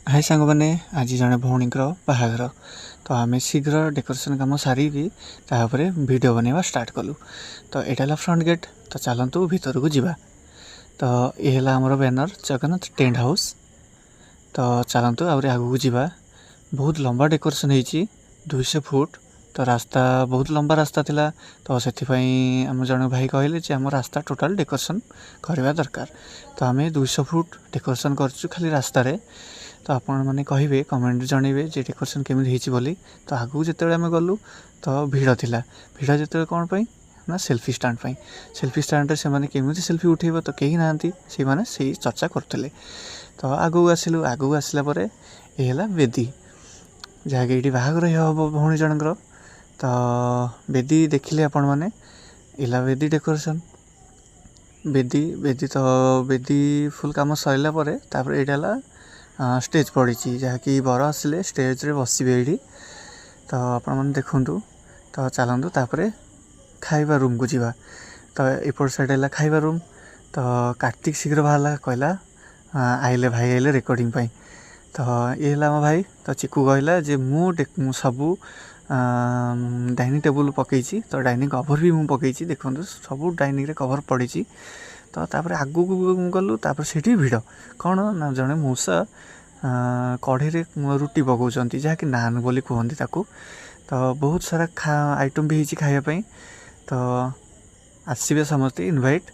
हाय सांग मैंने आज जड़े भौणी बाहागर तो आम शीघ्र डेकोरेशन कम सारिकी तापर वीडियो बनवा स्टार्ट कलु। तो यहाँ फ्रंट गेट। तो चलतु भीतर को जीवा। तो ये आमर बैनर जगन्नाथ टेंट हाउस। तो चलतु आगू जीवा। बहुत लंबा डेकोरेशन होती 200 फुट। तो रास्ता बहुत लंबा रास्ता थिला। तो से आम जन भाई कहले आम रास्ता टोटाल डेकोरेशन करवा दरकार। तो आम 200 फुट डेकोरेशन कर खाली रास्ता रे। तो आपण मैंने कहे कमेंट जनइबे जे डेकोरेशन केमी बोली। तो आगू जिते आम गलु तो भिड़ थिला। भिड़ जिते कौन पाई ना सेल्फी स्टाण्ड पाई। सेल्फी स्टाण्ड से मैंने केमी सेल्फी उठेब तो कहीं ना से मैंने से चर्चा करते। तो आगू आसिलु। आगू आसला ये वेदी जहाँकि ये बाहागर हम भौणी जनकर। तो वेदी देखिले आपण मैंने इला वेदी डेकोरेशन वेदी वेदी तो वेदी फुल कम सरला यहाँ स्टेज पड़ी जहाँकि बर आसिले स्टेज रे बसबे ये। तो आपण मैंने देखु। तो चलतु तापर खाइबा रूम को जीवा। तो एपट साइड है खाइबा रूम। तो कार्तिक शीघ्र बाहर कहला आइले भाई आइले रेकर्डिंग पाई। तो ये आम भाई। तो चिकू कहला जे मु सबू डाइनिंग टेबुल पकई। तो डाइनिंग कभर भी मुझे पकई देखो सब डाइनिंग रे कभर पड़ी। तो तापर आगू को गलु तापर से भिड़ कौन ना जड़े मौसा कढ़े रुटी पकाउछंती जहाँकि नान बोली कहती ताकू। तो बहुत सारा आइटम भी खाइबापी। तो आसबे समस्ते इनवाइट।